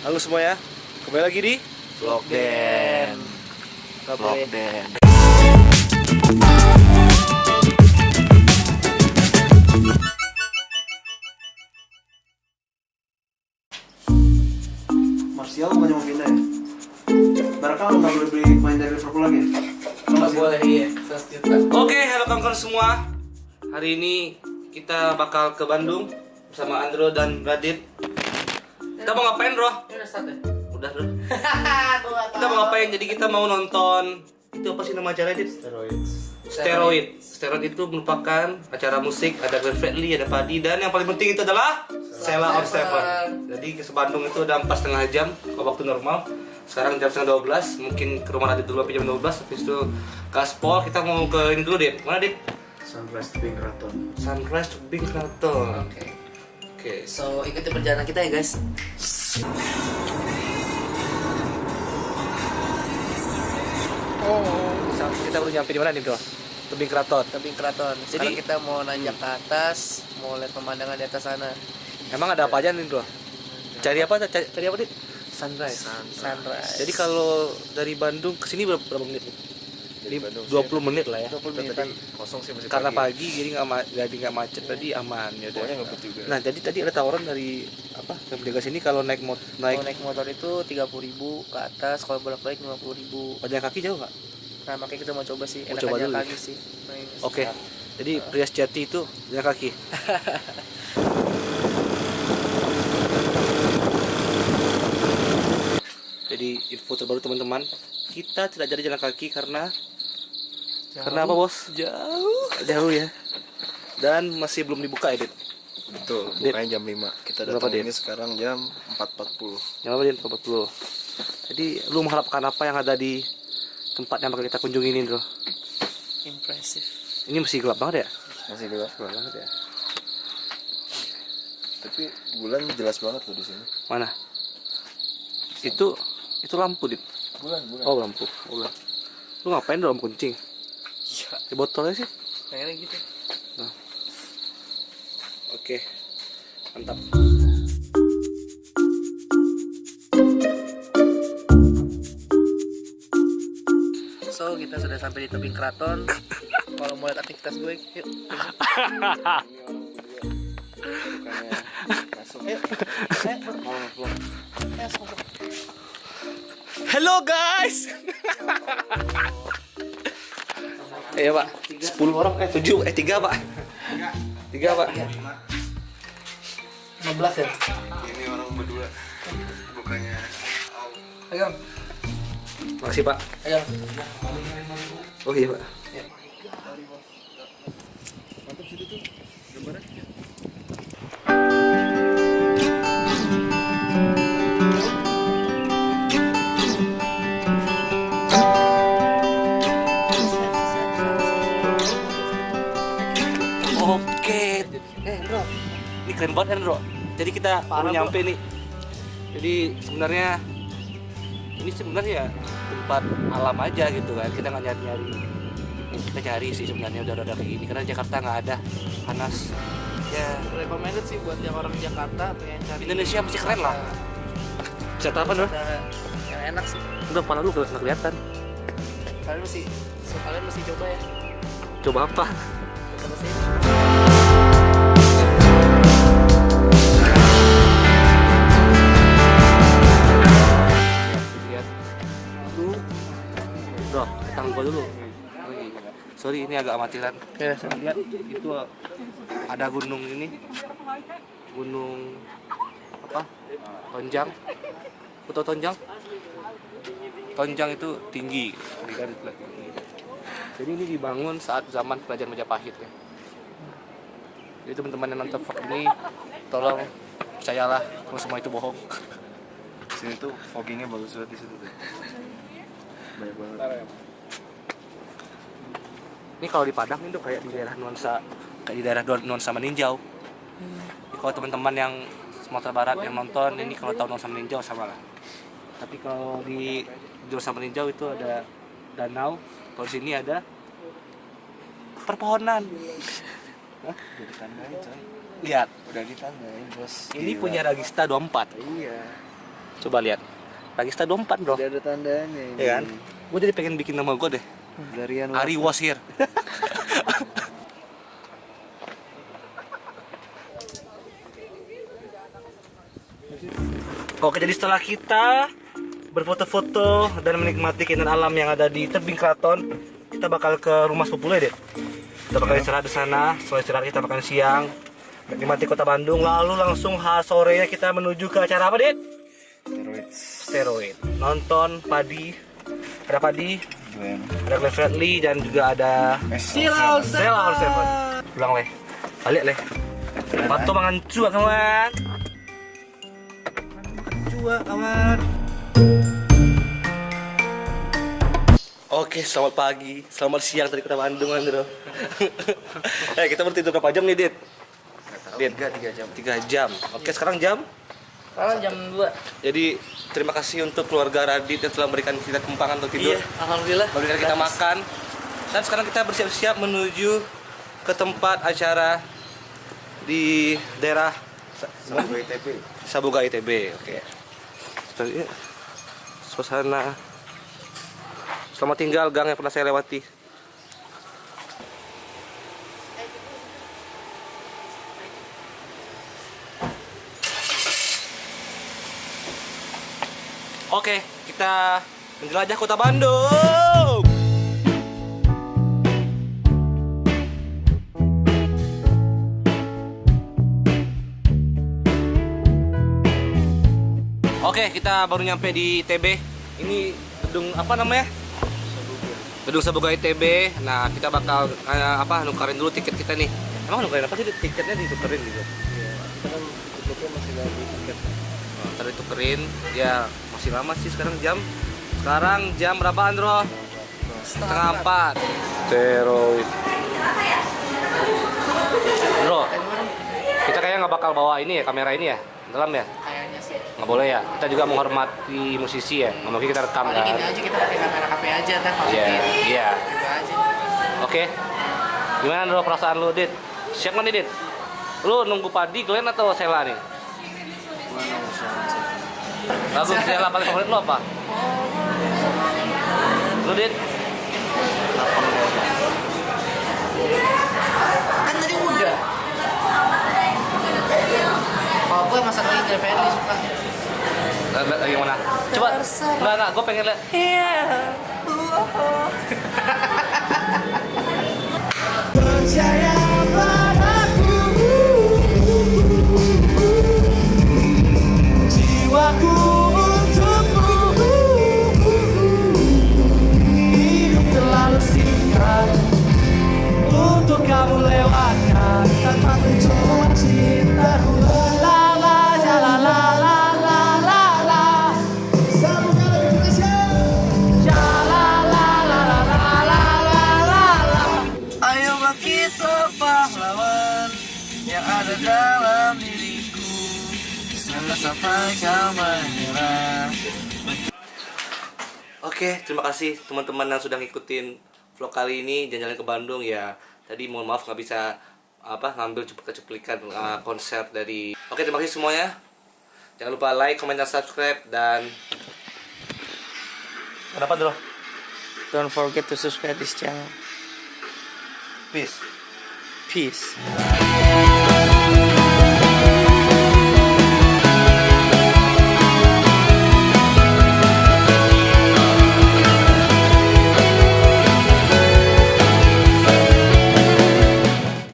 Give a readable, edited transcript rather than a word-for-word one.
Halo semua ya, kembali lagi di Vlogden. Martial bukannya mau pindah ya? Barca nggak boleh beli main dari Liverpool lagi ya? Nggak boleh, iya. 100 juta. Oke, halo kawan-kawan semua. Hari ini kita bakal ke Bandung bersama Andro dan Radit. Kita mau ngapain, Bro? Ini udah start ya? Udah, Bro. Kita mau ngapain? Jadi kita mau nonton itu apa sih nama acaranya, Dit? Steroid itu merupakan acara musik, ada Glenn Fredly, ada Padi, dan yang paling penting itu adalah Sheila on Seven. Jadi ke Bandung itu udah 4,5 jam kalau waktu normal. Sekarang jam setengah 12, mungkin ke rumah Radit dulu sampai jam 12. Habis itu ke Aspol, kita mau ke ini dulu, Dit. Mana, Dit? Sunrise Tebing Keraton. Sunrise Tebing Keraton. Oke. So, ikuti perjalanan kita ya, guys. Kita baru nyampe di mana nih, Bro? Tebing Keraton. Tebing Keraton. Sekarang Jadi- kita mau nanjak ke atas, mau lihat pemandangan di atas sana. Emang ada apa aja nih, Bro? Cari apa? Cari apa, Dit? Sunrise. Sunrise. Jadi kalau dari Bandung ke sini berapa menit nih? Jadi 20 menit lah ya. 20 menitan. Kosong sih masih Karena pagi. pagi jadi nggak macet, tadi aman ya udah. Pokoknya ngebut juga. Nah, jadi tadi ada tawaran dari apa? Yang penjaga sini kalau naik Kalau naik motor itu 30.000 ke atas, kalau bolak-balik 50.000. jalan kaki jauh nggak? Nah, makanya kita mau coba sih. Mau Enak coba aja dulu. kaki sih. Oke. Jadi pria sejati itu jalan kaki. Jadi info terbaru teman-teman, kita tidak jadi jalan kaki karena apa, Bos? Jauh ya. Dan masih belum dibuka ya, Dit? Betul, Dit. bukanya jam 5. Kita Berapa, datang Dit? ini sekarang jam 4.40. Yang apa, Dit? 40. Jadi lu mengharapkan apa yang ada di tempat yang bakal kita kunjungi ini, Bro? Impressive. Ini masih gelap banget ya? Masih gelap. Gelap banget ya. Tapi bulan jelas banget loh di sini. Mana? Itu lampu, Dit. Bulan. Oh, lampu. Oh, bulan. Lu ngapain dalam kuncing? Iya. Di botolnya sih? Kayaknya gitu. Oke. Mantap. So, kita sudah sampai di tebing keraton. Kalau mau lihat aktivitas gue, yuk. Hello guys. Iya, Pak. 10 orang 7 3, Pak. 3, Pak. 15 ya? Ini orang berdua. Bukannya Ayo. Makasih, Pak. Ayo. Oh iya, Pak. mantap sih itu gambarnya. Oke. Bro. Ini keren banget kan, Bro? Jadi kita baru Parah, nyampe nih. Jadi sebenarnya ini sebenarnya tempat alam aja gitu kan. Kita nggak nyari-nyari. Kita cari sih sebenarnya udah kayak gini karena Jakarta nggak ada, panas. Ya, Recommended sih buat yang orang Jakarta pengen cari Indonesia masih keren lah. Bisa apa, Bro? ada yang enak sih. Udah pala lu nggak kelihatan. Kalian mesti coba ya. Coba apa? Coba sih. Lihat dulu. Bro, tangan gua dulu. Sorry, ini agak amatiran. Ya, Lihat itu ada gunung ini. Gunung apa? Tonjang. Foto Tonjang. Tonjang itu tinggi, di garis tinggi. Jadi ini dibangun saat zaman kerajaan Majapahit ya. Jadi teman-teman yang nonton vlog ini tolong percayalah kalau semua itu bohong. Sini tuh foggingnya bagus banget di situ tuh. Banyak banget. Ini kalau di Padang itu kayak di daerah nuansa Meninjau. Jadi kalau teman-teman yang Sumatera Barat yang nonton ini kalau tahu nuansa Meninjau sama lah. Tapi kalau di nuansa Meninjau itu ada danau, kalau di sini ada perpohonan. Udah ditandain coy. Lihat, Udah ditandain bos. ini Gila. punya Ragista 24. Iya. Coba lihat. Regista 24 bro. Udah ada tandanya ini. Iya kan? Gue jadi pengen bikin nama gue deh. Zarian Ari was here. Oke, jadi setelah kita berfoto-foto dan menikmati keindahan alam yang ada di tebing keraton, kita bakal ke rumah sepupu deh. Kita bakal istirahat di sana. Setelah istirahat kita makan siang, menikmati kota Bandung. Lalu langsung sorenya kita menuju ke acara apa, Dit? Steroid. Nonton Padi. Ada Padi, ada Glenn Fredly, dan juga ada Sheila All Seven. Pulang leh. Balik leh. Pato mangan cuak kawan. Cuak kawan. Oke, selamat pagi, selamat siang dari kota Bandung, bro. Kita bertidur berapa jam nih, Dit? Dit, 3 jam. 3 jam. Oke, sekarang jam? Sekarang jam 2. Jadi terima kasih untuk keluarga Radit yang telah memberikan kita kempangan untuk tidur. Iya, alhamdulillah. Memberikan kita makan. Dan sekarang kita bersiap-siap menuju ke tempat acara di daerah Sabuga ITB. Sabuga ITB. Oke. Suasana. Selamat tinggal gang yang pernah saya lewati. Oke, kita menjelajah kota Bandung. Oke, kita baru nyampe di ITB. Ini gedung apa namanya? Gedung Sabuga ITB. Nah, kita bakal nukarin dulu tiket kita nih. Emang nukarin apa sih? Tiketnya ditukerin gitu. Iya, kita kan tutupnya masih lagi tiket. Ntar ditukerin. Ya, masih lama sih sekarang jam. Sekarang jam berapa, Andro? 3:30. Steroid. Bro, kita kayaknya nggak bakal bawa ini ya, kamera ini ya, dalam ya? Kayaknya sih. Nggak boleh ya? Kita juga menghormati musisi ya, nggak mungkin kita rekam Paling kan? gini aja kita pakai kamera HP aja kan Iya, masukin. iya. Gitu aja. Oke. Gimana Andro perasaan lu, Dit? Siap nggak nih, Dit? Lu nunggu Padi, Glenn atau Sheila nih? Lagu Sheila paling favorit lu apa? Lu, Dit? Kan tadi udah. Kalau gue masa lagi Glenn Fredly suka. Lagi mana? Coba. Enggak, gue pengen lihat. Iya. Percaya padaku, jiwaku untukmu. Hidup terlalu singkat untuk kamu lewatkan tanpa mencoba cintaku. La la la la la la la la la. Sambungkan lagi Indonesia. Ja la la la la la la la la la. Ayolah kita pahlawan yang ada dalam diriku. Jangan sampai kau menyerah. Oke, terima kasih teman-teman yang sudah ngikutin vlog kali ini jalan-jalan ke Bandung ya. Tadi mohon maaf nggak bisa ngambil cuplikan konser dari. Oke, terima kasih semuanya. Jangan lupa like, comment, dan subscribe dan kenapa dulu? Don't forget to subscribe this channel. Peace. Peace.